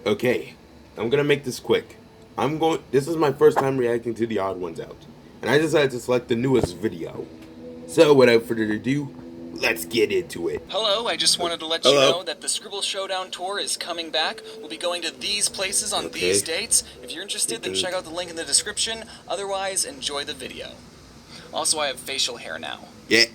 Okay, I'm gonna make this quick. This is my first time reacting to the Odd Ones Out, and I decided to select the newest video. So, without further ado, let's get into it. Hello, I just wanted to let you know that the Scribble Showdown tour is coming back. We'll be going to these places on these dates. If you're interested, then check out the link in the description. Otherwise, enjoy the video. Also, I have facial hair now. Yeah.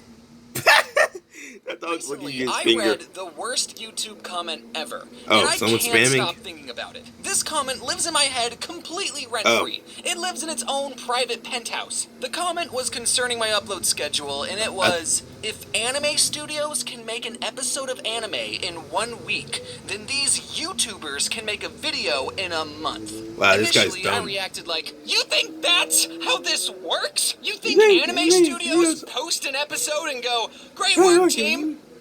That dog's looking at his I finger. read the worst YouTube comment ever. Oh, and I someone's can't spamming? stop thinking about it. This comment lives in my head completely rent-free. It lives in its own private penthouse. The comment was concerning my upload schedule, and it was, if anime studios can make an episode of anime in 1 week, then these YouTubers can make a video in a month. Wow, this guy's Initially, dumb. I reacted like, you think that's how this works? You think anime studios post an episode and go, great work, team?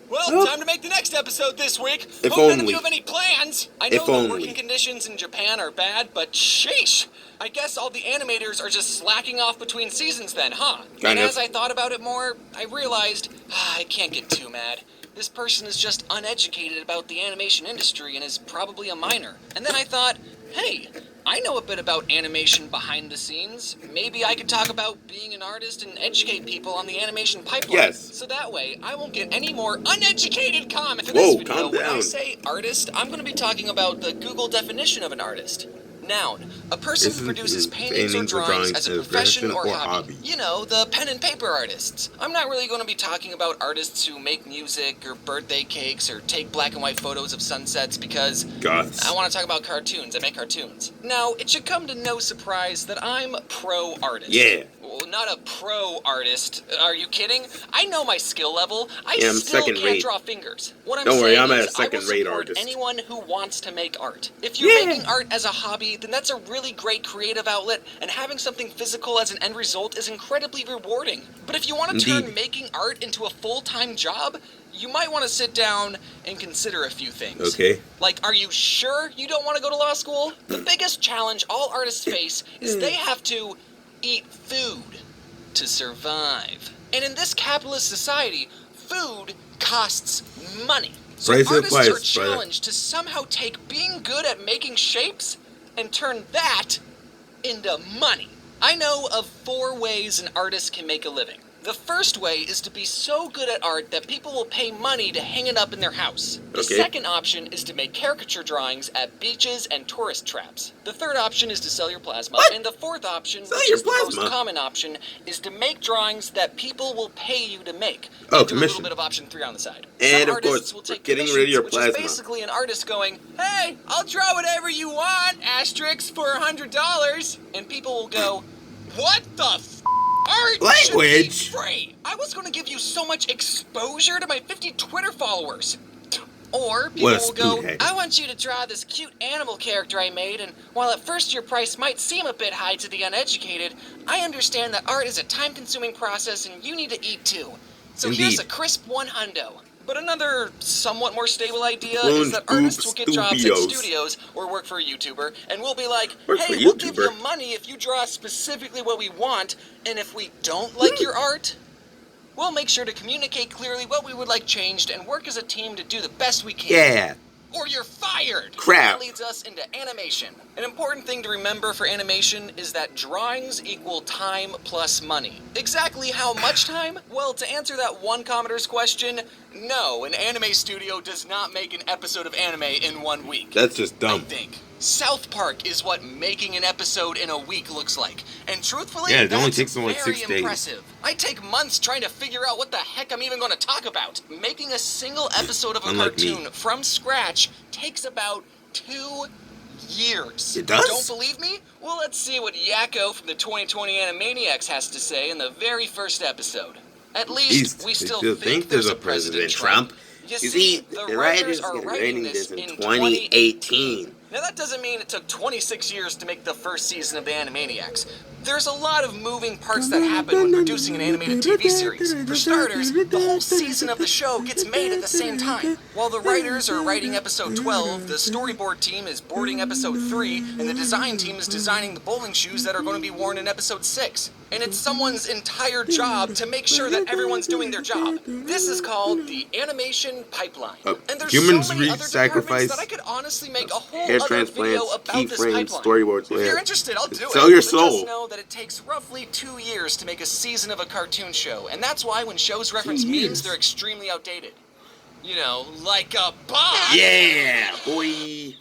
Well, time to make the next episode this week. Hope none of you have any plans. I know the working conditions in Japan are bad, but sheesh. I guess all the animators are just slacking off between seasons then, huh? And as I thought about it more, I realized, I can't get too mad. This person is just uneducated about the animation industry and is probably a minor. And then I thought, hey, I know a bit about animation behind the scenes. Maybe I could talk about being an artist and educate people on the animation pipeline. Yes. So that way, I won't get any more uneducated comments. For this video, when I say artist, I'm going to be talking about the Google definition of an artist. Noun, a person who produces paintings or drawings as a profession or hobby. You know, the pen and paper artists. I'm not really going to be talking about artists who make music or birthday cakes or take black and white photos of sunsets because I want to talk about cartoons. I make cartoons. Now, it should come to no surprise that I'm pro-artist. Yeah. Well, not a pro artist. Are you kidding? I know my skill level. I I'm still can't second-rate. draw fingers. What I'm Don't worry, saying I'm a is I will second-rate support artist. anyone who wants to make art. If you're making art as a hobby, then that's a really great creative outlet, and having something physical as an end result is incredibly rewarding. But if you want to turn making art into a full-time job, you might want to sit down and consider a few things. Okay. Like, are you sure you don't want to go to law school? The biggest challenge all artists face is they have to eat food to survive. And in this capitalist society, food costs money. So artists are challenged to somehow take being good at making shapes and turn that into money. I know of 4 ways an artist can make a living. The first way is to be so good at art that people will pay money to hang it up in their house. The second option is to make caricature drawings at beaches and tourist traps. The third option is to sell your plasma. And the fourth option, which is the most common option, is to make drawings that people will pay you to make. And do a little bit of option 3 on the side. And some of course, artists will take getting rid of your plasma. which is basically an artist going, hey, I'll draw whatever you want, asterisks for $100. And people will go, what the art language should be free. I was going to give you so much exposure to my 50 Twitter followers. Or people will go, I want you to draw this cute animal character I made, and while at first your price might seem a bit high to the uneducated, I understand that art is a time-consuming process and you need to eat too. So here's a crisp $100. But another somewhat more stable idea is that artists will get jobs at studios or work for a YouTuber, and we'll be like, hey, we'll give you money if you draw specifically what we want, and if we don't like your art, we'll make sure to communicate clearly what we would like changed and work as a team to do the best we can. Yeah. Or you're fired. Crap. That leads us into animation. An important thing to remember for animation is that drawings equal time plus money. Exactly how much time? Well, to answer that one commenter's question, no, an anime studio does not make an episode of anime in 1 week. That's just dumb. I think. South Park is what making an episode in a week looks like. And truthfully, it only that's takes them like 6 days. impressive. I take months trying to figure out what the heck I'm even going to talk about. Making a single episode of a cartoon from scratch takes about 2 years. It does? Don't believe me? Well, let's see what Yakko from the 2020 Animaniacs has to say in the very first episode. At least we still think there's a President Trump. You see, the writers are writing this in 2018. Now that doesn't mean it took 26 years to make the first season of the Animaniacs. There's a lot of moving parts that happen when producing an animated TV series. For starters, the whole season of the show gets made at the same time. While the writers are writing episode 12, the storyboard team is boarding episode 3, and the design team is designing the bowling shoes that are going to be worn in episode 6. And it's someone's entire job to make sure that everyone's doing their job. This is called the animation pipeline. And there's so many other departments that I could honestly make a whole other video transplants, about this keyframes, pipeline. storyboards. If you're interested, I'll do it. Sell your But soul. just know that it takes roughly 2 years to make a season of a cartoon show, and that's why when shows reference memes, they're extremely outdated. You know, like a box. Yeah, boy.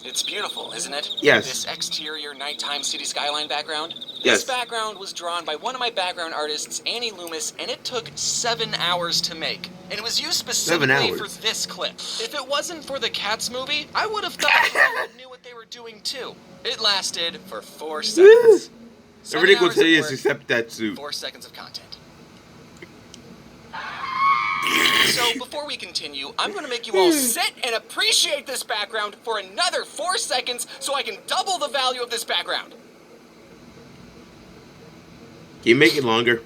It's beautiful, isn't it? Yes. This exterior nighttime city skyline background. Yes. This background was drawn by one of my background artists, Annie Loomis, and it took 7 hours to make. And it was used specifically for this clip. If it wasn't for the Cats movie, I would have thought Hollywood knew what they were doing too. It lasted for 4 seconds. 7 Everything will hours tell of you work, except that suit. 4 seconds of content. So, before we continue, I'm going to make you all sit and appreciate this background for another 4 seconds so I can double the value of this background. Can you make it longer?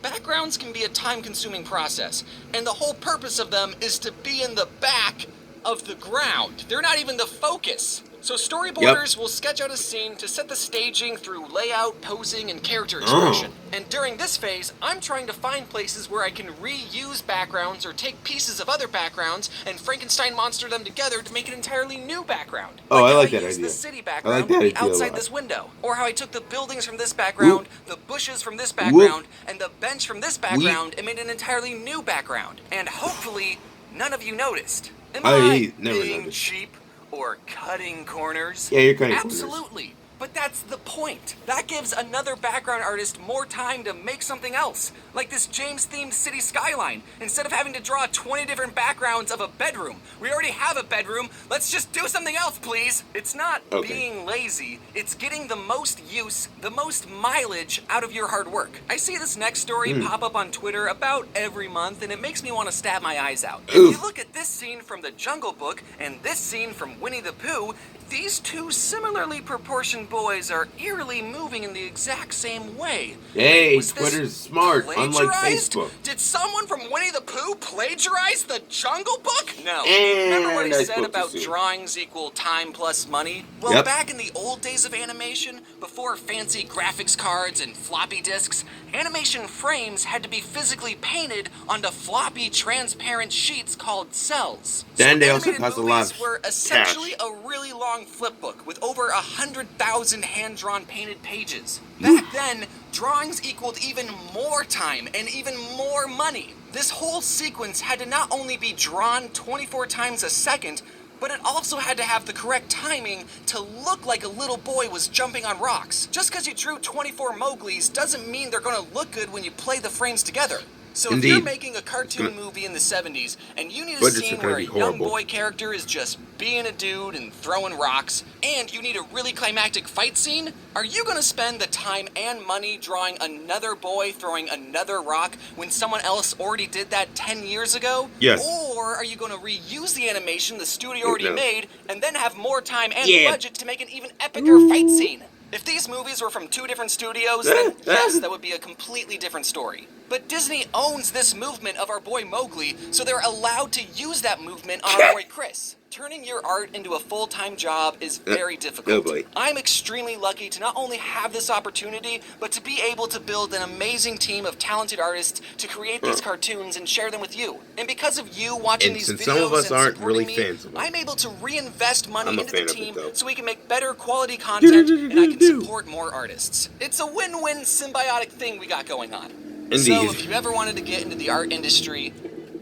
Backgrounds can be a time-consuming process, and the whole purpose of them is to be in the back of the ground. They're not even the focus. So storyboarders will sketch out a scene to set the staging through layout, posing, and character expression. And during this phase, I'm trying to find places where I can reuse backgrounds or take pieces of other backgrounds and Frankenstein monster them together to make an entirely new background. Oh, I like how that used idea. the city I background like that to be idea a outside lot. this window. Or how I took the buildings from this background, the bushes from this background, and the bench from this background and made an entirely new background. And hopefully, none of you noticed. Am I never being noticed. cheap or cutting corners? Yeah, you're cutting corners. Absolutely. But that's the point. That gives another background artist more time to make something else. Like this James-themed city skyline. Instead of having to draw 20 different backgrounds of a bedroom. We already have a bedroom. Let's just do something else, please. It's not being lazy. It's getting the most use, the most mileage out of your hard work. I see this next story pop up on Twitter about every month, and it makes me want to stab my eyes out. If you look at this scene from The Jungle Book and this scene from Winnie the Pooh, these two similarly proportioned boys are eerily moving in the exact same way. Hey, Was this Twitter's smart, unlike plagiarized? Facebook. Did someone from Winnie the Pooh plagiarize The Jungle Book? No. And Remember what he I said spoke about too soon. drawings equal time plus money? Well, back in the old days of animation, before fancy graphics cards and floppy disks, animation frames had to be physically painted onto floppy transparent sheets called cells. Then they also animated cost a lot movies of were essentially a really long flip book with over 100,000 hand-drawn painted pages. Back then, drawings equaled even more time and even more money. This whole sequence had to not only be drawn 24 times a second, but it also had to have the correct timing to look like a little boy was jumping on rocks. Just because you drew 24 Mowglis doesn't mean they're going to look good when you play the frames together. So if you're making a cartoon movie in the 70s and you need a Budgets are scene gonna where a be young horrible. boy character is just being a dude and throwing rocks, and you need a really climactic fight scene, are you going to spend the time and money drawing another boy throwing another rock when someone else already did that 10 years ago? Yes. Or are you going to reuse the animation the studio already No. made and then have more time and Yeah. budget to make an even epicer fight scene? If these movies were from 2 different studios, then yes, that would be a completely different story. But Disney owns this movement of our boy Mowgli, so they're allowed to use that movement on our boy Chris. Turning your art into a full-time job is very difficult. boy. I'm extremely lucky to not only have this opportunity, but to be able to build an amazing team of talented artists to create these cartoons and share them with you. And because of you watching And these since videos some of us and aren't supporting really me, fans of them. I'm able to reinvest money I'm a into the fan of it, team though. so we can make better quality content and I can support more artists. It's a win-win symbiotic thing we got going on. Indeed. So if you ever wanted to get into the art industry,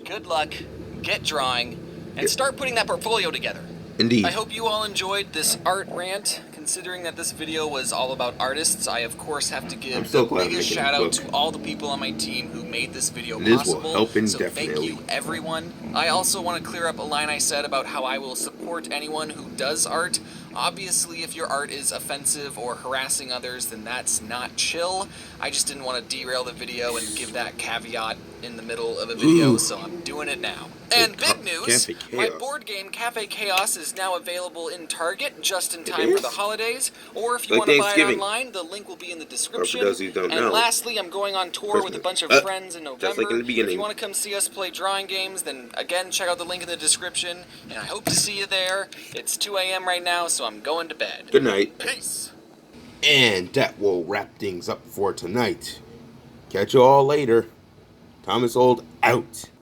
good luck, get drawing, and start putting that portfolio together. Indeed. I hope you all enjoyed this art rant. Considering that this video was all about artists, I of course have to I'm give so the glad I'm biggest making a shout out book. to all the people on my team who made this video This will possible. help So thank indefinitely. you everyone. I also want to clear up a line I said about how I will support anyone who does art. Obviously, if your art is offensive or harassing others, then that's not chill. I just didn't want to derail the video and give that caveat in the middle of a video, so I'm doing it now. And big news, Cafe my Chaos. board game Cafe Chaos is now available in Target just in It time for is? the holidays. Or if you Like want to buy it Thanksgiving. online, the link will be in the description. those who don't and know, lastly, I'm going on tour with a Christmas. bunch of friends in November. Just like in the If beginning. you want to come see us play drawing games, then again, check out the link in the description. And I hope to see you there. It's 2 a.m. right now, so I'm going to bed. Good night. Peace. And that will wrap things up for tonight. Catch you all later. Thomas Old out.